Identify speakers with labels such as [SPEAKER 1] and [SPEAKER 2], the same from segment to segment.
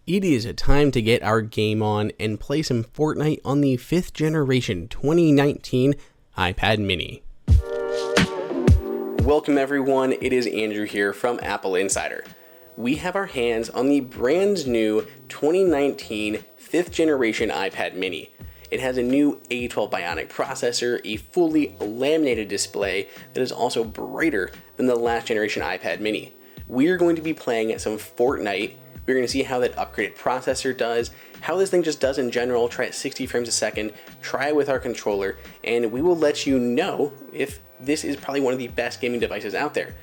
[SPEAKER 1] It is time to get our game on and play some Fortnite on the 5th generation 2019 iPad mini. Welcome everyone, it is Andrew here from AppleInsider. We have our hands on the brand new 2019 5th generation iPad mini. It has a new A12 Bionic processor, a fully laminated display that is also brighter than the last generation iPad mini. We are going to be playing some Fortnite. We're going to see how that upgraded processor does, how this thing just does in general, try at 60 frames a second, try it with our controller, and we will let you know if this is probably one of the best gaming devices out there.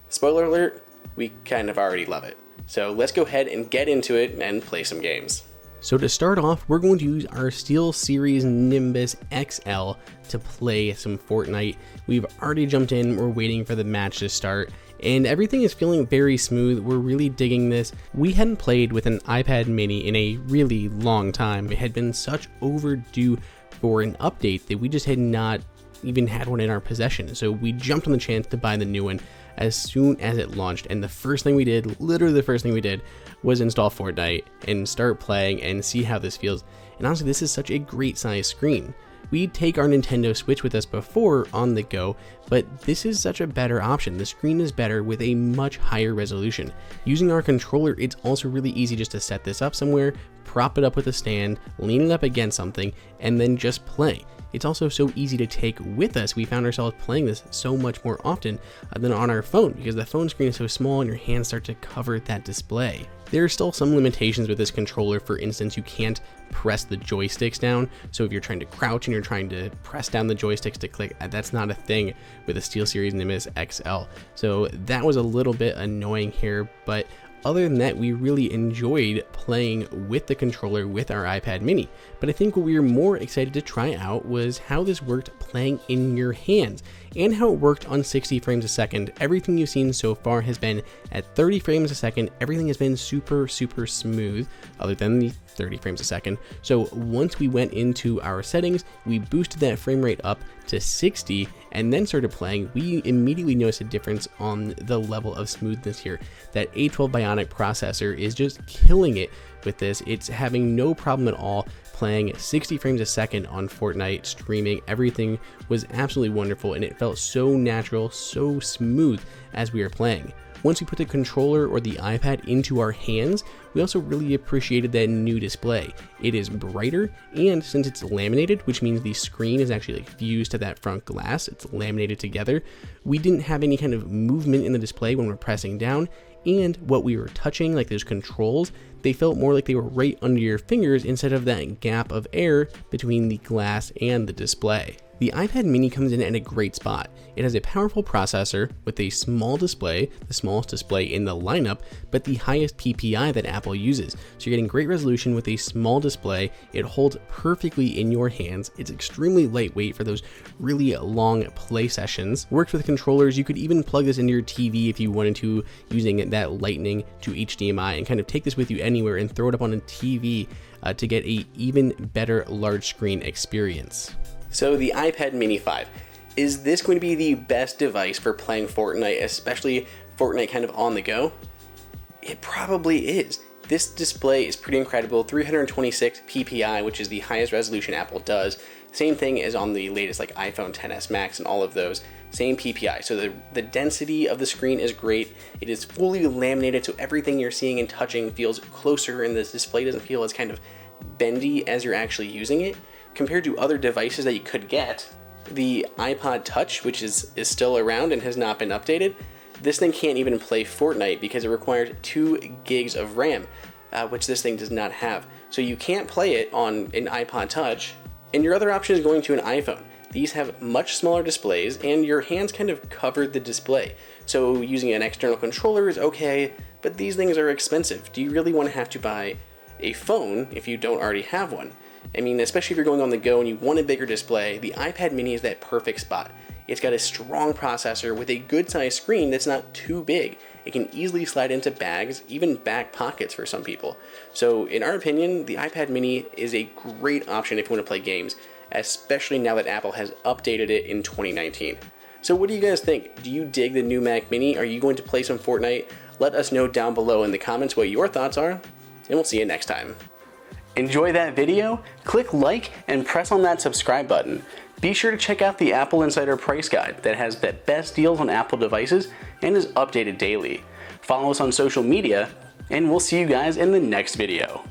[SPEAKER 1] Spoiler alert, we kind of already love it. So let's go ahead and get into it and play some games. So to start off, we're going to use our SteelSeries Nimbus XL to play some Fortnite. We've already jumped in, we're waiting for the match to start, and everything is feeling very smooth. We're really digging this. We hadn't played with an iPad mini in a really long time. It had been such overdue for an update that we just had not even had one in our possession. So we jumped on the chance to buy the new one as soon as it launched, and the first thing we did, literally the first thing we did, was install Fortnite and start playing and see how this feels. And honestly, this is such a great size screen. We take our Nintendo Switch with us before on the go, but this is such a better option. The screen is better with a much higher resolution. Using our controller, it's also really easy just to set this up somewhere, prop it up with a stand, lean it up against something, and then just play. It's also so easy to take with us. We found ourselves playing this so much more often than on our phone because the phone screen is so small and your hands start to cover that display. There are still some limitations with this controller. For instance, you can't press the joysticks down. So if you're trying to crouch and you're trying to press down the joysticks to click, that's not a thing with the SteelSeries Nimbus XL. So that was a little bit annoying here, but other than that, we really enjoyed playing with the controller with our iPad mini. But I think what we were more excited to try out was how this worked playing in your hands and how it worked on 60 frames a second. Everything you've seen so far has been at 30 frames a second. Everything has been super smooth other than the 30 frames a second. So once we went into our settings, we boosted that frame rate up to 60 and then started playing. We immediately noticed a difference on the level of smoothness here. That A12 Bionic processor is just killing it with this. It's having no problem at all playing 60 frames a second on Fortnite, streaming. Everything was absolutely wonderful and it felt so natural, so smooth as we were playing. Once we put the controller or the iPad into our hands, we also really appreciated that new display. It is brighter, and since it's laminated, which means the screen is actually fused to that front glass, it's laminated together, we didn't have any kind of movement in the display when we're pressing down, and what we were touching, like those controls, they felt more like they were right under your fingers instead of that gap of air between the glass and the display. The iPad mini comes in at a great spot. It has a powerful processor with a small display, the smallest display in the lineup, but the highest PPI that Apple uses. So you're getting great resolution with a small display. It holds perfectly in your hands. It's extremely lightweight for those really long play sessions. Works with controllers. You could even plug this into your TV if you wanted to, using that lightning to HDMI, and kind of take this with you anywhere and throw it up on a TV to get a even better large screen experience. So the iPad mini 5, is this going to be the best device for playing Fortnite, especially Fortnite kind of on the go? It probably is. This display is pretty incredible, 326 PPI, which is the highest resolution Apple does. Same thing as on the latest like iPhone XS Max and all of those, same PPI. So the density of the screen is great. It is fully laminated, so everything you're seeing and touching feels closer, and this display doesn't feel as kind of bendy as you're actually using it. Compared to other devices that you could get, the iPod Touch, which is still around and has not been updated, this thing can't even play Fortnite because it requires 2 gigs of RAM, which this thing does not have. So you can't play it on an iPod Touch, and your other option is going to an iPhone. These have much smaller displays, and your hands kind of cover the display. So using an external controller is okay, but these things are expensive. Do you really want to have to buy a phone if you don't already have one? I mean, especially if you're going on the go and you want a bigger display, the iPad mini is that perfect spot. It's got a strong processor with a good sized screen that's not too big. It can easily slide into bags, even back pockets for some people. So in our opinion, the iPad mini is a great option if you want to play games, especially now that Apple has updated it in 2019. So what do you guys think? Do you dig the new Mac mini? Are you going to play some Fortnite? Let us know down below in the comments what your thoughts are. and we'll see you next time. Enjoy that video? Click like and press on that subscribe button. Be sure to check out the Apple Insider price guide that has the best deals on Apple devices and is updated daily. Follow us on social media, and we'll see you guys in the next video.